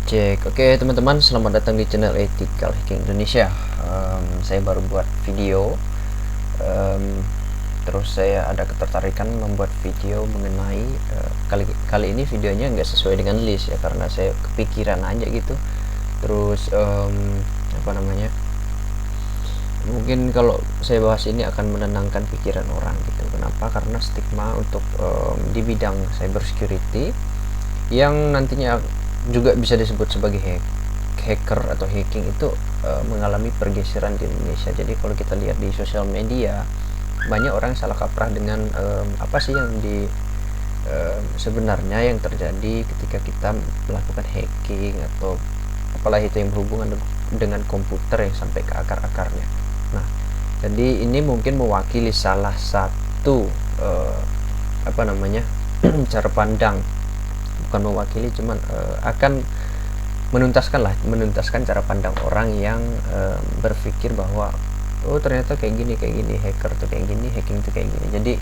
Cek. Oke teman-teman, selamat datang di channel Ethical Hacking Indonesia. Saya baru buat video, terus saya ada ketertarikan membuat video mengenai kali ini videonya nggak sesuai dengan list ya, karena saya kepikiran aja gitu. Terus mungkin kalau saya bahas ini akan menenangkan pikiran orang gitu. Kenapa? Karena stigma untuk di bidang cybersecurity yang nantinya juga bisa disebut sebagai hacker atau hacking itu mengalami pergeseran di Indonesia. Jadi kalau kita lihat di sosial media, banyak orang salah kaprah dengan apa sih yang sebenarnya yang terjadi ketika kita melakukan hacking atau apalah itu yang berhubungan dengan komputer yang sampai ke akar-akarnya. Nah, jadi ini mungkin mewakili salah satu cara pandang, bukan mewakili, cuman akan menuntaskan cara pandang orang yang berpikir bahwa oh ternyata kayak gini, hacker tuh kayak gini, hacking tuh kayak gini. Jadi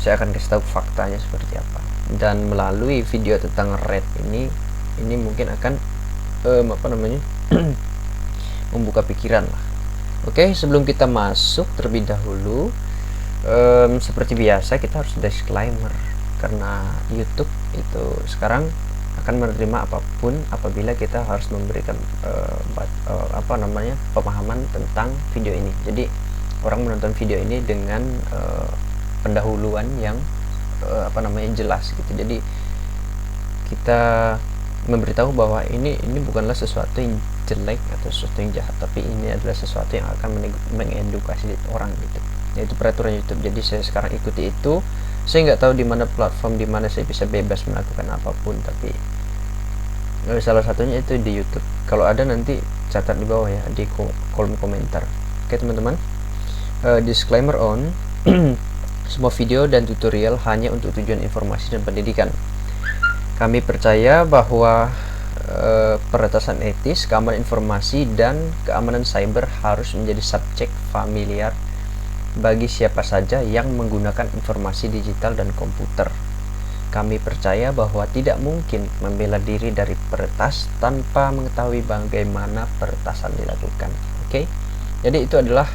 saya akan kasih tahu faktanya seperti apa, dan melalui video tentang red ini mungkin akan membuka pikiran lah. Oke, sebelum kita masuk terlebih dahulu, seperti biasa kita harus disclaimer, karena YouTube itu sekarang akan menerima apapun apabila kita harus memberikan pemahaman tentang video ini. Jadi orang menonton video ini dengan pendahuluan yang jelas gitu. Jadi kita memberitahu bahwa ini bukanlah sesuatu yang jelek atau sesuatu yang jahat, tapi ini adalah sesuatu yang akan mengedukasi orang gitu, yaitu peraturan YouTube. Jadi saya sekarang ikuti itu. Saya nggak tahu di mana platform di mana saya bisa bebas melakukan apapun, tapi salah satunya itu di YouTube. Kalau ada nanti catat di bawah ya, di kolom komentar. Oke teman-teman, disclaimer on semua video dan tutorial hanya untuk tujuan informasi dan pendidikan. Kami percaya bahwa peretasan etis, keamanan informasi, dan keamanan cyber harus menjadi subjek familiar bagi siapa saja yang menggunakan informasi digital dan komputer. Kami percaya bahwa tidak mungkin membela diri dari peretas tanpa mengetahui bagaimana peretasan dilakukan. Oke? Jadi itu adalah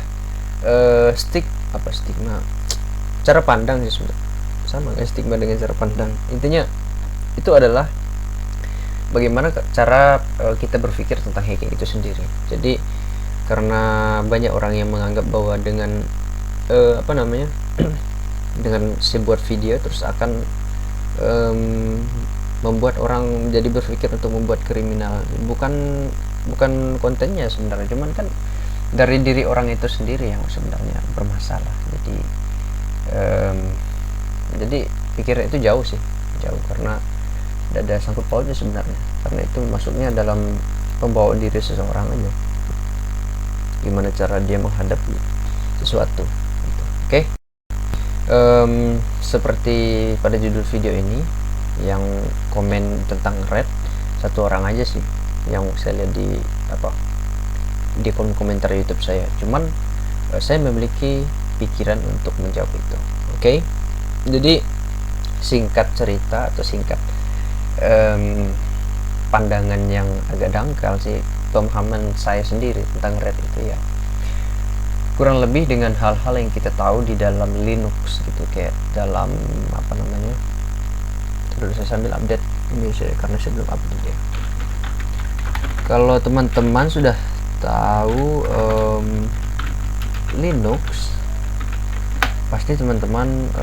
stigma, cara pandang sih sebenarnya. Sama kan stigma dengan cara pandang. Intinya itu adalah bagaimana cara kita berpikir tentang hacking itu sendiri. Jadi karena banyak orang yang menganggap bahwa dengan dengan sebuah video terus akan membuat orang jadi berpikir untuk membuat kriminal. Bukan kontennya sebenarnya, cuman kan dari diri orang itu sendiri yang sebenarnya bermasalah. Jadi pikirnya itu jauh karena tidak ada sangkut pautnya sebenarnya, karena itu masuknya dalam pembawaan diri seseorang aja, gimana cara dia menghadapi sesuatu gitu. Oke. Seperti pada judul video ini yang komen tentang red, satu orang aja sih yang saya lihat di kolom komentar YouTube saya. Cuman saya memiliki pikiran untuk menjawab itu. Oke. Jadi singkat cerita atau singkat pandangan yang agak dangkal sih, pemahaman saya sendiri tentang red itu ya kurang lebih dengan hal-hal yang kita tahu di dalam Linux gitu, kayak dalam terus saya sambil update ini karena saya belum update ya. Kalau teman-teman sudah tahu Linux, pasti teman-teman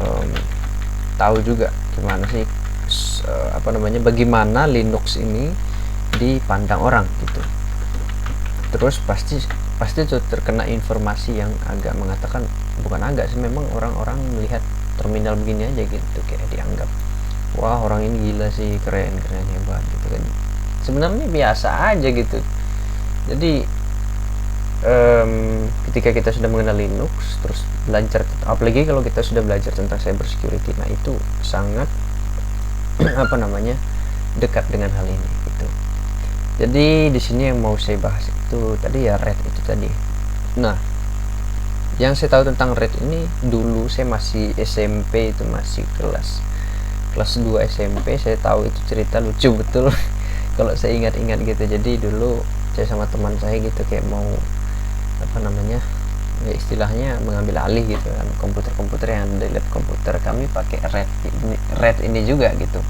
tahu juga gimana sih bagaimana Linux ini dipandang orang gitu. Terus pasti tuh terkena informasi yang agak mengatakan, bukan agak sih, memang orang-orang melihat terminal begini aja gitu, kayak dianggap wah orang ini gila sih, keren hebat gitu kan. Sebenarnya biasa aja gitu. Jadi ketika kita sudah mengenal Linux, terus belajar, apalagi kalau kita sudah belajar tentang cybersecurity, nah itu sangat dekat dengan hal ini gitu. Jadi di sini yang mau saya bahas itu tadi ya red itu tadi. Nah, yang saya tahu tentang red ini dulu saya masih SMP, itu masih kelas 2 SMP, saya tahu itu cerita lucu betul. kalau saya ingat-ingat gitu. Jadi dulu saya sama teman saya gitu kayak mau apa namanya ya istilahnya mengambil alih gitu kan komputer-komputer yang ada di lab komputer kami pakai RAID ini juga gitu.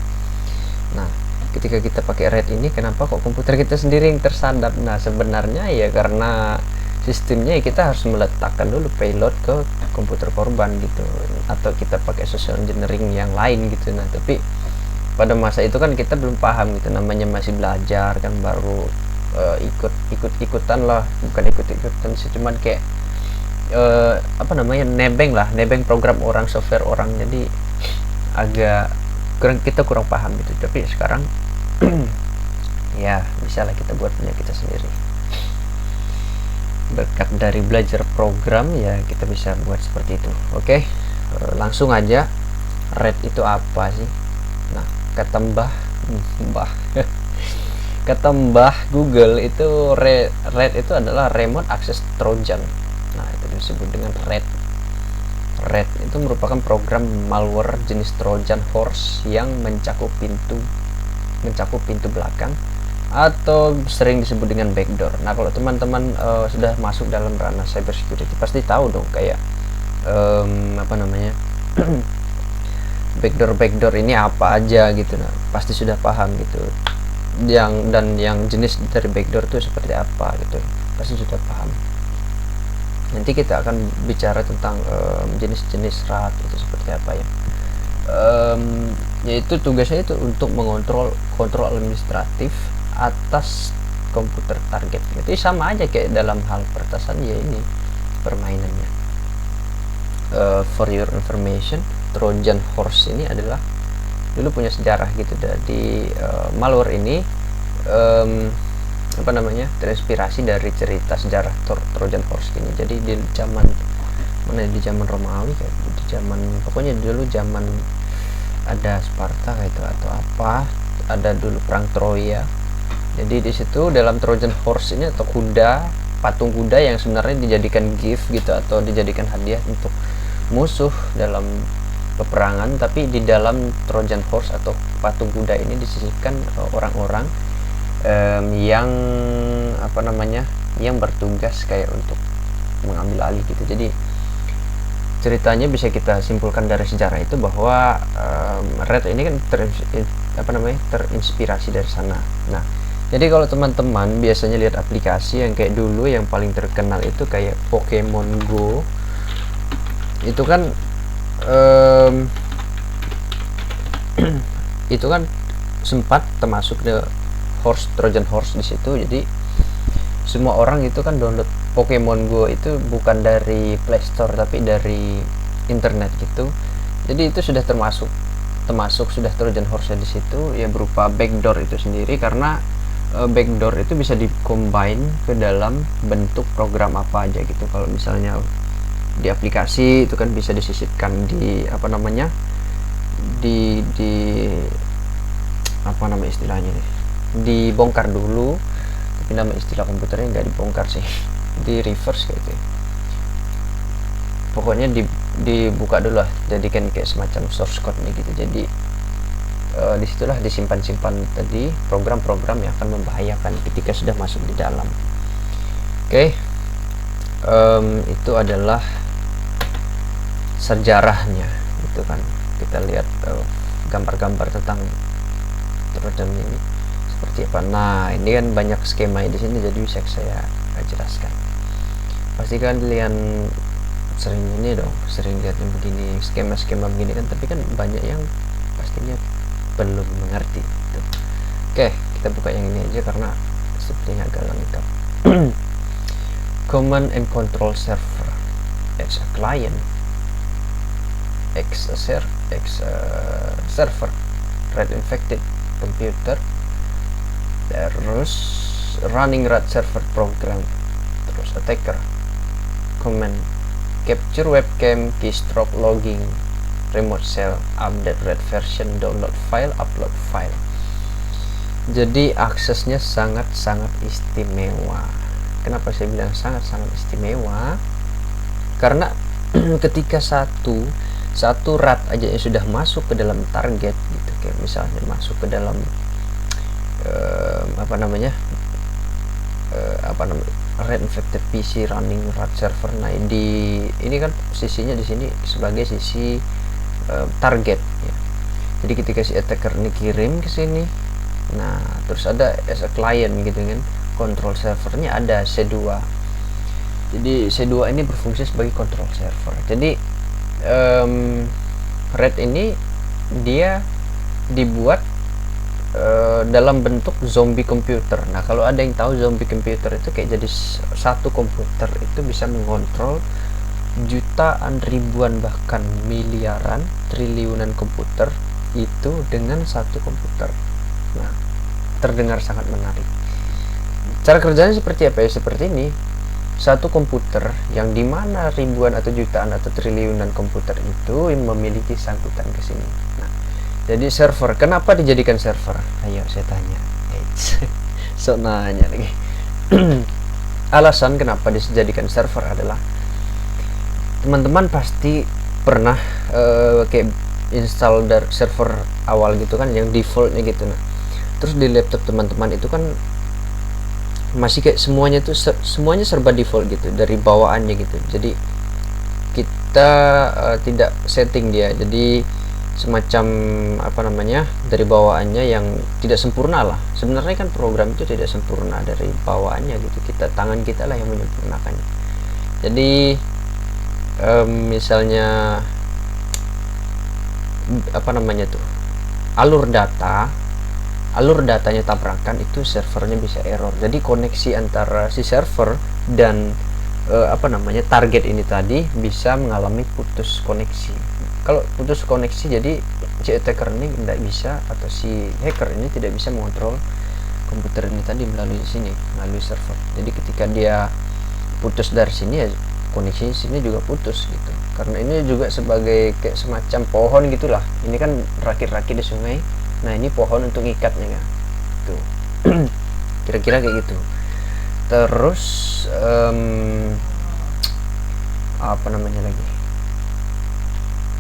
Nah ketika kita pakai RAID ini kenapa kok komputer kita sendiri yang tersadap? Nah sebenarnya ya karena sistemnya kita harus meletakkan dulu payload ke komputer korban gitu, atau kita pakai social engineering yang lain gitu. Nah tapi pada masa itu kan kita belum paham gitu, namanya masih belajar kan, baru ikut-ikutan lah, bukan ikut-ikutan sih, cuman kayak apa namanya nebeng program orang, software orang, jadi agak kita kurang paham gitu. Tapi sekarang ya bisa lah kita buat punya kita sendiri. Berkat dari belajar program ya kita bisa buat seperti itu. Oke, langsung aja. RAID itu apa sih? Nah kata mbah Google itu RAID itu adalah Remote Access Trojan. Nah itu disebut dengan RAID. RAID itu merupakan program malware jenis Trojan horse yang mencakup pintu belakang atau sering disebut dengan backdoor. Nah kalau teman-teman sudah masuk dalam ranah cyber security pasti tahu dong kayak apa namanya backdoor ini apa aja gitu. Nah pasti sudah paham gitu, yang jenis dari backdoor itu seperti apa gitu, pasti sudah paham. Nanti kita akan bicara tentang jenis-jenis RAT itu seperti apa ya. Yaitu tugasnya itu untuk mengontrol administratif atas komputer target. Itu sama aja kayak dalam hal peretasan ya, ini permainannya. For your information, Trojan horse ini adalah dulu punya sejarah gitu. Dari malware ini apa namanya terinspirasi dari cerita sejarah Trojan horse ini. Jadi di zaman Romawi kayak di zaman, pokoknya dulu zaman ada Sparta kayak itu atau apa, ada dulu perang Troya. Jadi di situ dalam Trojan horse ini atau patung kuda yang sebenarnya dijadikan gift gitu atau dijadikan hadiah untuk musuh dalam peperangan, tapi di dalam Trojan horse atau patung kuda ini disisipkan orang-orang yang apa namanya yang bertugas kayak untuk mengambil alih gitu. Jadi ceritanya bisa kita simpulkan dari sejarah itu bahwa RAID ini kan terinspirasi dari sana. Nah jadi kalau teman-teman biasanya lihat aplikasi yang kayak dulu yang paling terkenal itu kayak Pokemon Go, itu kan itu kan sempat termasuk the Trojan horse di situ. Jadi semua orang itu kan download Pokemon Go itu bukan dari Play Store tapi dari internet gitu. Jadi itu sudah termasuk sudah Trojan horse di situ ya, berupa backdoor itu sendiri, karena backdoor itu bisa di-combine ke dalam bentuk program apa aja gitu. Kalau misalnya di aplikasi itu kan bisa disisipkan di apa namanya di apa nama istilahnya nih, dibongkar dulu, tapi nama istilah komputernya nggak dibongkar sih, di reverse kayak gitu. Pokoknya dibuka dulu lah, jadikan kayak semacam source code nih gitu. Jadi disitulah disimpan tadi program-program yang akan membahayakan ketika sudah masuk di dalam. Oke, itu adalah sejarahnya itu kan. Kita lihat gambar-gambar tentang Trojan ini seperti apa. Nah ini kan banyak skema di sini, jadi bisa saya jelaskan. Pasti kan kalian sering lihat yang begini, skema-skema begini kan, tapi kan banyak yang pastinya belum mengerti gitu. Oke, kita buka yang ini aja karena sepertinya agak lengkap. Command and control server as a client, X server, RAID infected computer, terus running RAID server program, terus attacker, command capture webcam, keystroke logging, remote shell, update RAID version, download file, upload file. Jadi aksesnya sangat-sangat istimewa. Kenapa saya bilang sangat-sangat istimewa? Karena ketika satu RAT aja yang sudah masuk ke dalam target gitu, kayak misalnya masuk ke dalam apa namanya red infected PC running rat server. Nah ini kan sisinya di sini sebagai sisi target ya. Jadi ketika si attacker ini kirim ke sini, nah terus ada as a client gitu kan, control servernya ada C2. Jadi C2 ini berfungsi sebagai control server. Jadi red ini dia dibuat dalam bentuk zombie komputer. Nah kalau ada yang tahu zombie komputer itu kayak jadi satu komputer itu bisa mengontrol jutaan, ribuan, bahkan miliaran, triliunan komputer itu dengan satu komputer. Nah terdengar sangat menarik. Cara kerjanya seperti apa ya? Seperti ini, satu komputer yang dimana ribuan atau jutaan atau triliunan komputer itu memiliki sangkutan ke sini. Nah jadi server, kenapa dijadikan server? Ayo saya tanya. So nanya lagi. Alasan kenapa dijadikan server adalah teman-teman pasti pernah kayak install dari server awal gitu kan, yang defaultnya gitu. Nah terus di laptop teman-teman itu kan masih kayak semuanya serba default gitu dari bawaannya gitu. Jadi kita tidak setting dia, jadi semacam apa namanya dari bawaannya yang tidak sempurna lah. Sebenarnya kan program itu tidak sempurna dari bawaannya gitu, tangan kita lah yang menyempurnakannya. Jadi misalnya apa namanya tuh, alur datanya tabrakan, itu servernya bisa error. Jadi koneksi antara si server dan apa namanya target ini tadi bisa mengalami putus koneksi. Kalau putus koneksi, jadi si attacker ini tidak bisa, atau si hacker ini tidak bisa mengontrol komputer ini tadi melalui sini, melalui server. Jadi ketika dia putus dari sini ya koneksi sini juga putus gitu. Karena ini juga sebagai kayak semacam pohon gitulah. Ini kan rakit-rakit di sungai. Nah ini pohon untuk ngikatnya kan. Tuh. Kira-kira kayak gitu. Terus apa namanya lagi?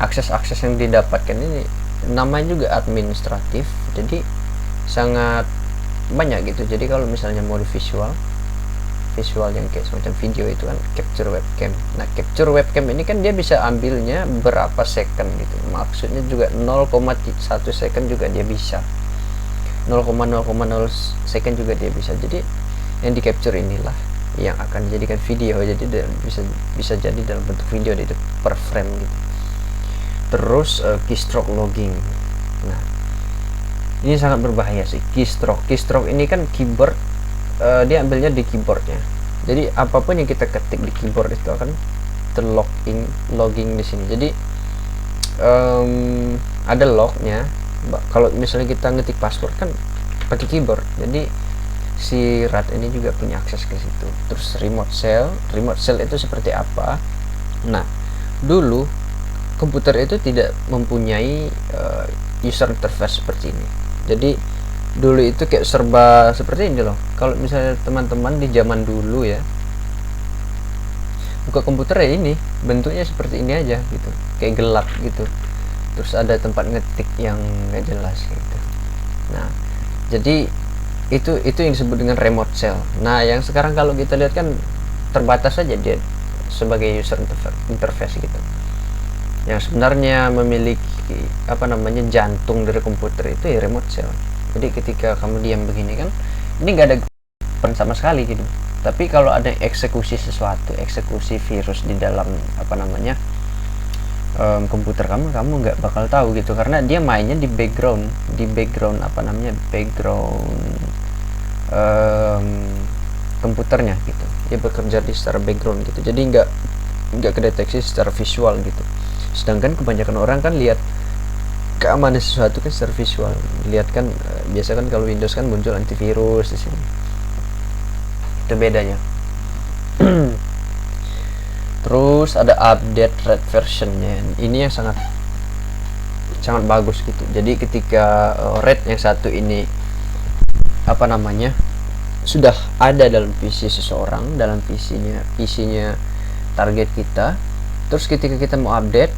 Akses-akses yang didapatkan ini namanya juga administratif, jadi sangat banyak gitu. Jadi kalau misalnya mau di visual yang kayak semacam video itu kan capture webcam. Nah capture webcam ini kan dia bisa ambilnya berapa second gitu, maksudnya juga 0,1 second juga dia bisa, 0,0,0 second juga dia bisa. Jadi yang di capture inilah yang akan dijadikan video, jadi bisa jadi dalam bentuk video itu per frame gitu. Terus keystroke logging. Nah ini sangat berbahaya sih keystroke ini kan keyboard, dia ambilnya di keyboardnya. Jadi apapun yang kita ketik di keyboard itu akan logging di sini. Jadi ada lognya. Kalau misalnya kita ngetik password kan pakai keyboard, jadi si rat ini juga punya akses ke situ. Terus remote shell itu seperti apa? Nah dulu komputer itu tidak mempunyai user interface seperti ini. Jadi dulu itu kayak serba seperti ini loh. Kalau misalnya teman-teman di zaman dulu ya buka komputer ya ini bentuknya seperti ini aja gitu, kayak gelap gitu. Terus ada tempat ngetik yang nggak jelas gitu. Nah jadi itu yang disebut dengan remote shell. Nah yang sekarang kalau kita lihat kan terbatas saja dia sebagai user interface gitu. Yang sebenarnya memiliki apa namanya jantung dari komputer itu ya remote shell. Jadi ketika kamu diam begini kan, ini nggak ada peran sama sekali gitu. Tapi kalau ada eksekusi sesuatu, eksekusi virus di dalam apa namanya komputer kamu nggak bakal tahu gitu, karena dia mainnya di background apa namanya background komputernya gitu. Dia bekerja di secara background gitu. Jadi nggak kedeteksi secara visual gitu. Sedangkan kebanyakan orang kan lihat keamanan sesuatu kan secara visual, lihat kan biasa kan kalau Windows kan muncul antivirus di sini. Itu bedanya. Terus ada update red versionnya. Ini yang sangat bagus gitu. Jadi ketika red yang satu ini apa namanya sudah ada dalam PC seseorang, dalam PC-nya target kita. Terus ketika kita mau update,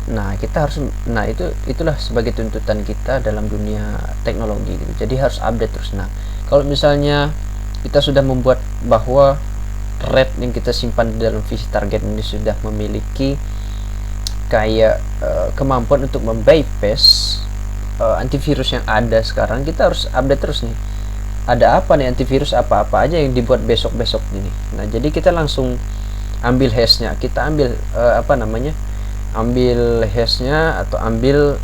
itulah sebagai tuntutan kita dalam dunia teknologi gitu. Jadi harus update terus. Nah, Kalau misalnya kita sudah membuat bahwa red yang kita simpan di dalam visi target ini sudah memiliki kayak kemampuan untuk membypass antivirus yang ada sekarang, kita harus update terus nih. Ada apa nih antivirus apa-apa aja yang dibuat besok-besok ini. Nah, jadi kita langsung ambil hashnya, kita ambil ambil hashnya atau ambil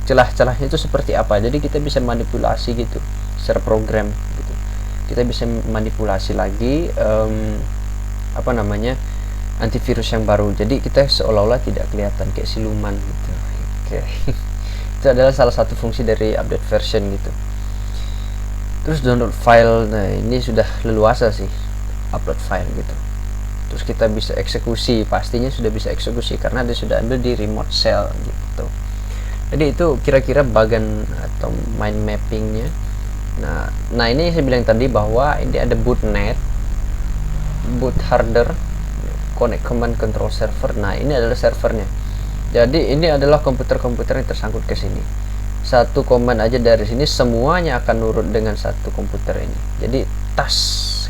celah-celahnya itu seperti apa. Jadi kita bisa manipulasi gitu secara program gitu. Kita bisa manipulasi lagi antivirus yang baru. Jadi kita seolah-olah tidak kelihatan kayak siluman gitu. Oke. Itu adalah salah satu fungsi dari update version gitu. Terus download file, nah ini sudah leluasa sih, upload file gitu. Terus kita bisa eksekusi, pastinya sudah bisa eksekusi karena dia sudah ambil di remote shell gitu. Jadi itu kira-kira bagian atau mind mappingnya. Nah ini saya bilang tadi bahwa ini ada bootnet, boot harder, connect command control server. Nah ini adalah servernya. Jadi ini adalah komputer-komputer yang tersangkut ke sini. Satu command aja dari sini semuanya akan nurut dengan satu komputer ini. Jadi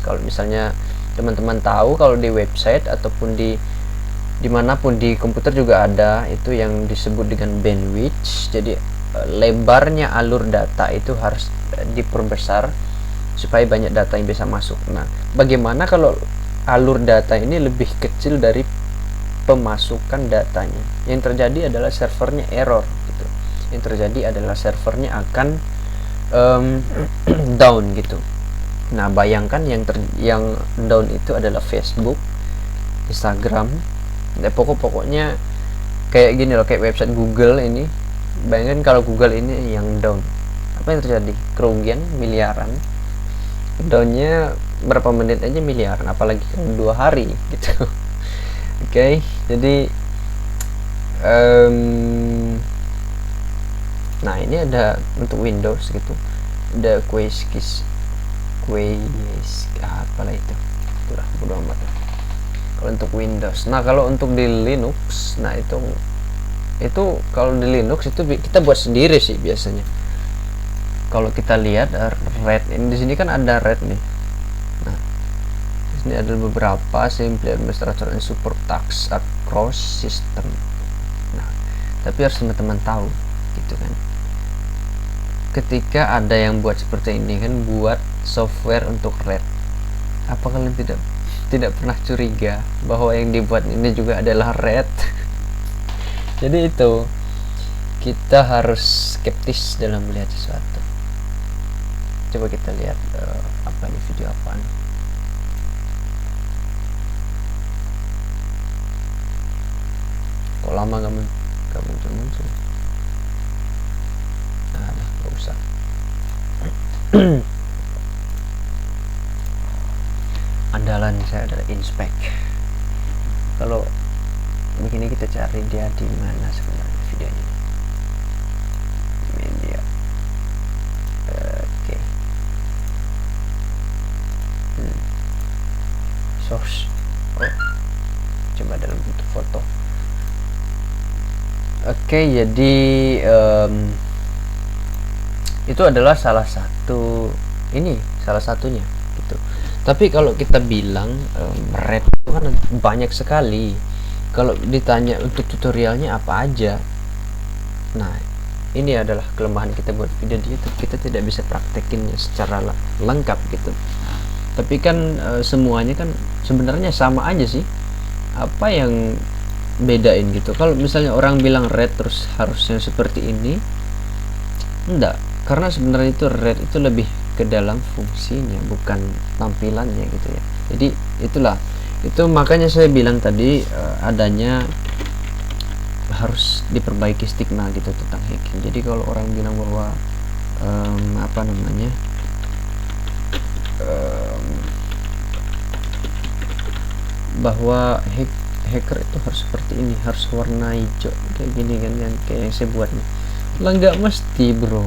kalau misalnya teman-teman tahu, kalau di website ataupun di dimanapun di komputer juga ada itu yang disebut dengan bandwidth. Jadi lebarnya alur data itu harus diperbesar supaya banyak data yang bisa masuk. Nah, bagaimana kalau alur data ini lebih kecil dari pemasukan datanya? Yang terjadi adalah servernya error gitu. Yang terjadi adalah servernya akan down gitu. Nah, bayangkan yang down itu adalah Facebook, Instagram, pokoknya kayak gini loh, kayak website Google ini. Bayangkan kalau Google ini yang down, apa yang terjadi? Kerugian miliaran. Downnya berapa menit aja miliaran, apalagi 2 hari gitu. Oke, jadi nah ini ada untuk Windows gitu, ada apalah itu, itulah bodo amat. Kalau untuk Windows, nah kalau untuk di Linux, nah itu kalau di Linux itu kita buat sendiri sih biasanya. Kalau kita lihat red ini, di sini kan ada red nih. Nah, di sini ada beberapa simple administrator and support tasks across system. Nah, tapi harus teman-teman tahu gitu kan. Ketika ada yang buat seperti ini kan, buat software untuk red, apa kalian tidak pernah curiga bahwa yang dibuat ini juga adalah red? Jadi itu kita harus skeptis dalam melihat sesuatu. Coba kita lihat apa nih, video apaan. Kok lama gak muncul. Nah, gak usah. Andalan saya adalah inspect. Kalau begini kita cari dia di mana sebenarnya videonya. Media. Oke. Source. Oh. Coba dalam bentuk foto. Oke, jadi itu adalah salah satunya gitu. Tapi kalau kita bilang red itu kan banyak sekali. Kalau ditanya untuk tutorialnya apa aja, nah ini adalah kelemahan kita buat video di YouTube. Kita tidak bisa praktekinnya secara lengkap gitu. Tapi kan semuanya kan sebenarnya sama aja sih. Apa yang bedain gitu? Kalau misalnya orang bilang red terus harusnya seperti ini, enggak, karena sebenarnya itu red itu lebih ke dalam fungsinya, bukan tampilannya gitu ya. Jadi itu makanya saya bilang tadi adanya harus diperbaiki stigma gitu tentang hacking. Jadi kalau orang bilang bahwa bahwa hacker itu harus seperti ini, harus warna hijau kayak gini kan, yang kayak yang saya buat nih, lah nggak mesti bro.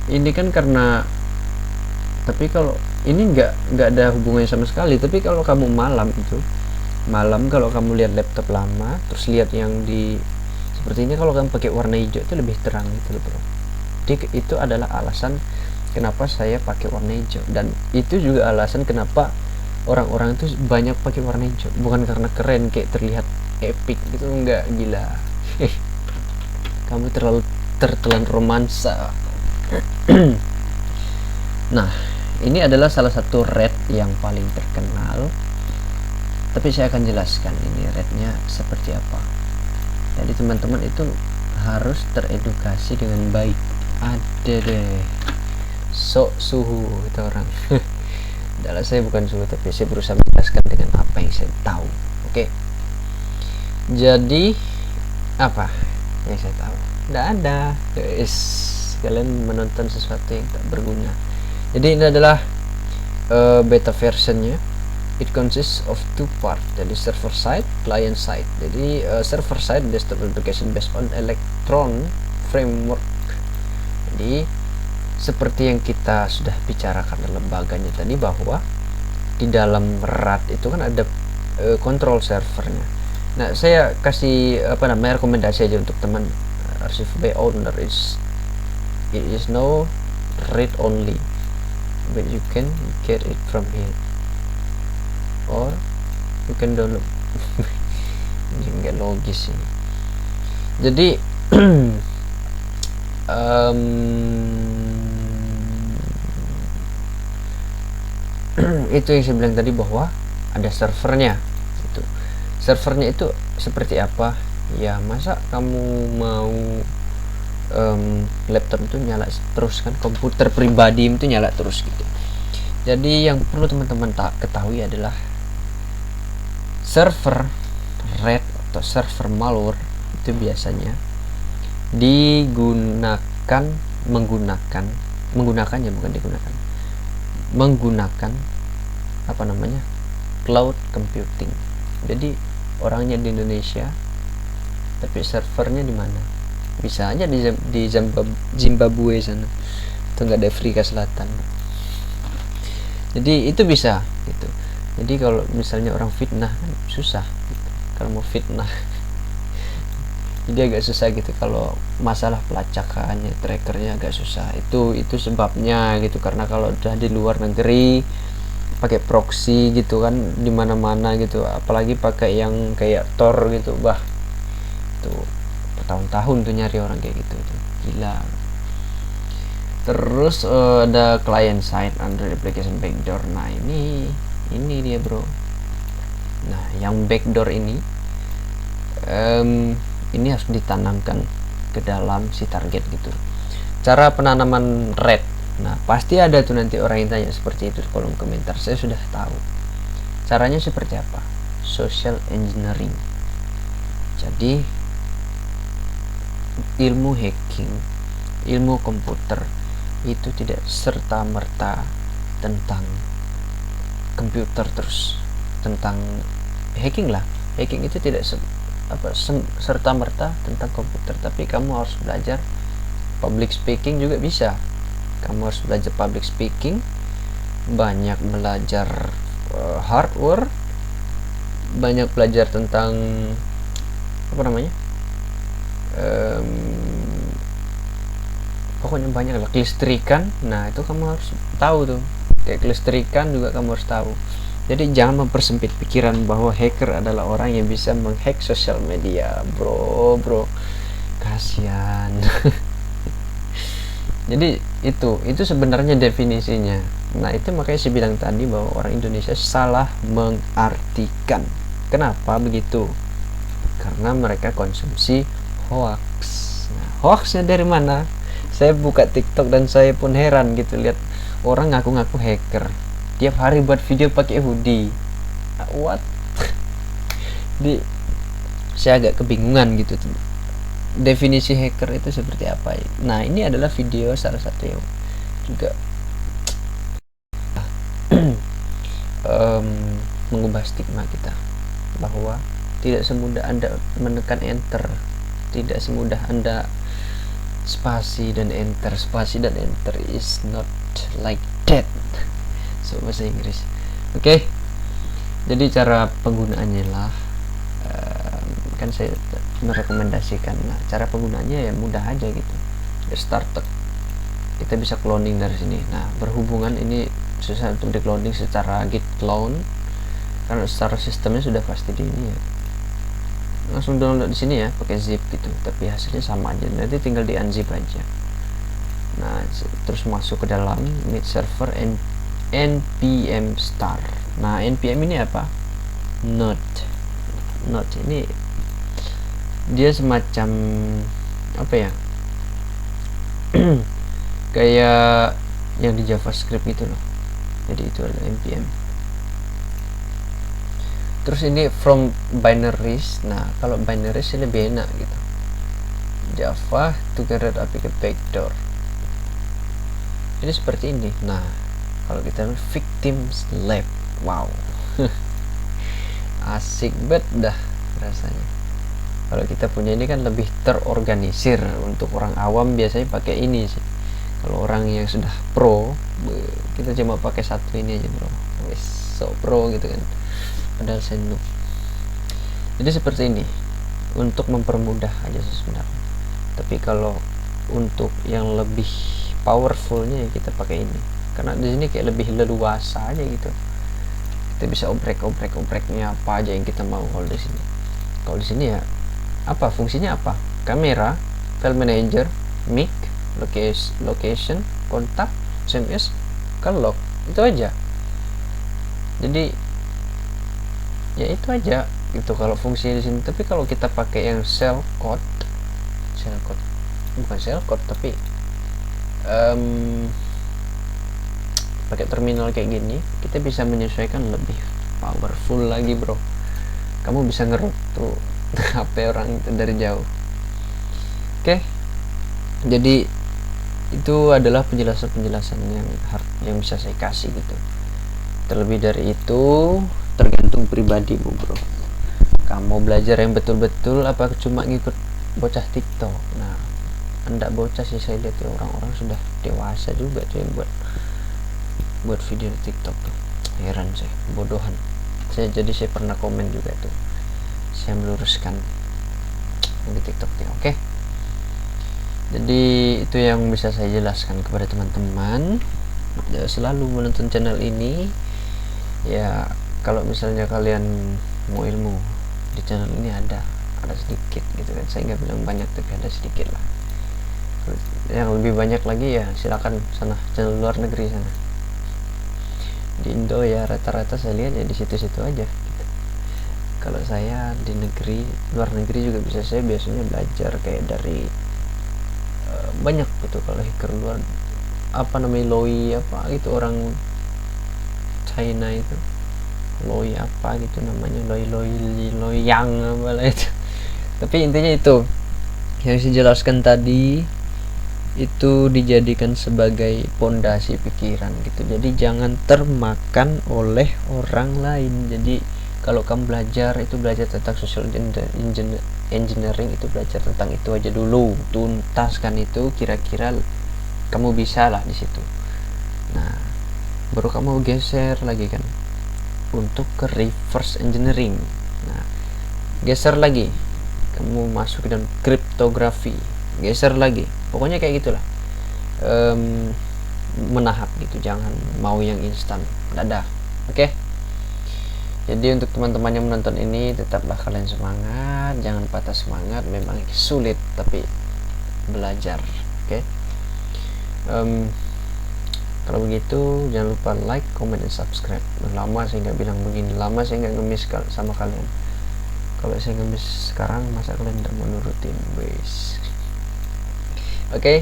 Ini kan karena, tapi kalau ini nggak ada hubungannya sama sekali. Tapi kalau kamu malam kalau kamu lihat laptop lama terus lihat yang di seperti ini, kalau kamu pakai warna hijau itu lebih terang gitu loh bro. Jadi itu adalah alasan kenapa saya pakai warna hijau, dan itu juga alasan kenapa orang-orang itu banyak pakai warna hijau, bukan karena keren kayak terlihat epic gitu, enggak, gila. Kamu terlalu tertelan romansa. Nah, ini adalah salah satu red yang paling terkenal, tapi saya akan jelaskan ini rednya seperti apa. Jadi teman-teman itu harus teredukasi dengan baik. Ada deh sok suhu itu orang. Adalah saya bukan suhu, tapi saya berusaha menjelaskan dengan apa yang saya tahu. Oke. Jadi apa yang saya tahu? Tidak ada. Guys, kalian menonton sesuatu yang tak berguna. Jadi ini adalah beta versionnya. It consists of two parts, jadi server side, client side. Jadi server side desktop application based on Electron framework. Jadi seperti yang kita sudah bicarakan dalam baganya tadi, bahwa di dalam RAD itu kan ada control servernya. Nah, saya kasih rekomendasi aja untuk teman arsip by owner it is no read only, but you can get it from here, or you can download. Ini nggak logis ini. Jadi itu yang saya bilang tadi, bahwa ada servernya. Itu servernya itu seperti apa ya? Masa kamu mau laptop itu nyala terus kan, komputer pribadi itu nyala terus gitu. Jadi yang perlu teman-teman ketahui adalah server RAID atau server malware itu biasanya menggunakan cloud computing. Jadi orangnya di Indonesia tapi servernya di mana? Bisa aja di Zimbabwe sana, atau enggak di Afrika Selatan. Jadi itu bisa gitu. Jadi kalau misalnya orang fitnah kan susah gitu. Kalau mau fitnah jadi agak susah gitu. Kalau masalah pelacakannya, trackernya agak susah. Itu sebabnya gitu. Karena kalau udah di luar negeri pakai proxy gitu kan, di mana-mana gitu, apalagi pakai yang kayak Tor gitu, bah itu bertahun-tahun tuh nyari orang kayak gitu tuh. Gila. Terus ada client side Android application backdoor. Nah, ini dia, bro. Nah, yang backdoor ini harus ditanamkan ke dalam si target gitu. Cara penanaman RAID. Nah, pasti ada tuh nanti orang yang tanya seperti itu di kolom komentar. Saya sudah tahu. Caranya seperti apa? Social engineering. Jadi ilmu hacking, ilmu komputer itu tidak serta-merta tentang komputer terus, tentang hacking lah. Hacking itu tidak serta-merta tentang komputer, tapi kamu harus belajar public speaking juga bisa. Kamu harus belajar public speaking, banyak belajar hardware, banyak belajar tentang pokoknya banyak lah, kelistrikan. Nah, itu kamu harus tahu tuh, kayak kelistrikan juga kamu harus tahu. Jadi jangan mempersempit pikiran bahwa hacker adalah orang yang bisa menghack sosial media, bro, kasihan. Jadi itu sebenarnya definisinya. Nah, itu makanya saya bilang tadi bahwa orang Indonesia salah mengartikan. Kenapa begitu? Karena mereka konsumsi hoax. Nah, hoaxnya dari mana? Saya buka TikTok dan saya pun heran gitu, lihat orang ngaku-ngaku hacker, tiap hari buat video pakai hoodie. What? Saya agak kebingungan gitu tuh. Definisi hacker itu seperti apa? Nah, ini adalah video salah satu yang juga mengubah stigma kita, bahwa tidak semudah Anda menekan enter, tidak semudah Anda spasi dan enter is not like that. So, bahasa Inggris. Oke. Jadi cara penggunaannya lah, kan saya merekomendasikan. Nah, cara penggunaannya ya mudah aja gitu. Get started. kita bisa cloning dari sini. Nah, berhubungan ini susah untuk di cloning secara git clone karena secara sistemnya sudah pasti di ini ya, langsung download di sini ya pakai zip gitu, tapi hasilnya sama aja, nanti tinggal di unzip aja. Nah, terus masuk ke dalam meet server npm star. Nah, npm ini apa? Node ini dia semacam apa ya, kayak yang di JavaScript gitu loh, jadi itu adalah npm. Terus ini from binaries. Nah, kalau binaries ini lebih enak gitu, Java together APK backdoor ini seperti ini. Nah, kalau kita victims lab, wow asik banget dah rasanya. Kalau kita punya ini kan lebih terorganisir. Untuk orang awam biasanya pakai ini sih. Kalau orang yang sudah pro, kita cuma pakai satu ini aja bro, wes so pro gitu kan, padahal saya noob. Jadi seperti ini untuk mempermudah aja sih sebenarnya. Tapi kalau untuk yang lebih powerfulnya ya kita pakai ini, karena di sini kayak lebih leluasa aja gitu. Kita bisa obreknya apa aja yang kita mau. Kalau di sini, ya apa fungsinya, apa kamera, file manager, mic, location, kontak, SMS, log, itu aja. Jadi ya itu aja itu kalau fungsinya di sini. Tapi kalau kita pakai yang shellcode bukan shellcode tapi pakai terminal kayak gini, kita bisa menyesuaikan lebih powerful lagi bro. Kamu bisa ngerut tuh HP orang dari jauh. Oke, jadi itu adalah penjelasan yang bisa saya kasih gitu. Terlebih dari itu tergantung pribadi bro. Kamu belajar yang betul-betul apa cuma ngikut bocah TikTok? Nah, anda bocah sih saya lihat ya, orang-orang sudah dewasa juga tuh yang buat video di TikTok tuh. Heran saya, bodohan. Jadi saya pernah komen juga tuh, saya meluruskan di TikTok ya. Oke. Jadi itu yang bisa saya jelaskan kepada teman-teman. Ya, selalu menonton channel ini ya. Kalau misalnya kalian mau ilmu di channel ini ada sedikit gitu kan, saya nggak bilang banyak tapi ada sedikit lah. Yang lebih banyak lagi ya silakan sana, channel luar negeri sana. Di Indo ya rata-rata saya lihat ya di situ-situ aja gitu. Kalau saya di luar negeri juga bisa, saya biasanya belajar kayak dari banyak gitu. Kalau hacker luar apa namanya, Loi apa gitu, orang China itu Loi apa gitu namanya, Loi yang apa lah itu. Tapi intinya itu yang saya jelaskan tadi itu dijadikan sebagai pondasi pikiran gitu. Jadi jangan termakan oleh orang lain. Jadi kalau kamu belajar tentang social engineering, itu belajar tentang itu aja dulu, tuntaskan itu, kira-kira kamu bisa lah di situ. Nah, baru kamu geser lagi kan untuk ke reverse engineering. Nah, geser lagi, kamu masuk ke dalam kriptografi, geser lagi, pokoknya kayak gitulah. Menahap gitu, jangan mau yang instan dadah. Oke. Jadi untuk teman-teman yang menonton ini, tetaplah kalian semangat, jangan patah semangat. Memang sulit tapi belajar. Oke. Kalau begitu jangan lupa like, comment, dan subscribe. Lama saya nggak bilang begini, lama saya nggak ngemis sama kalian. Kalau saya ngemis sekarang, masa kalian tidak mau nurutin, guys? Oke.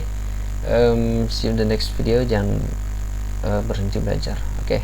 See you in the next video. Jangan berhenti belajar. Oke.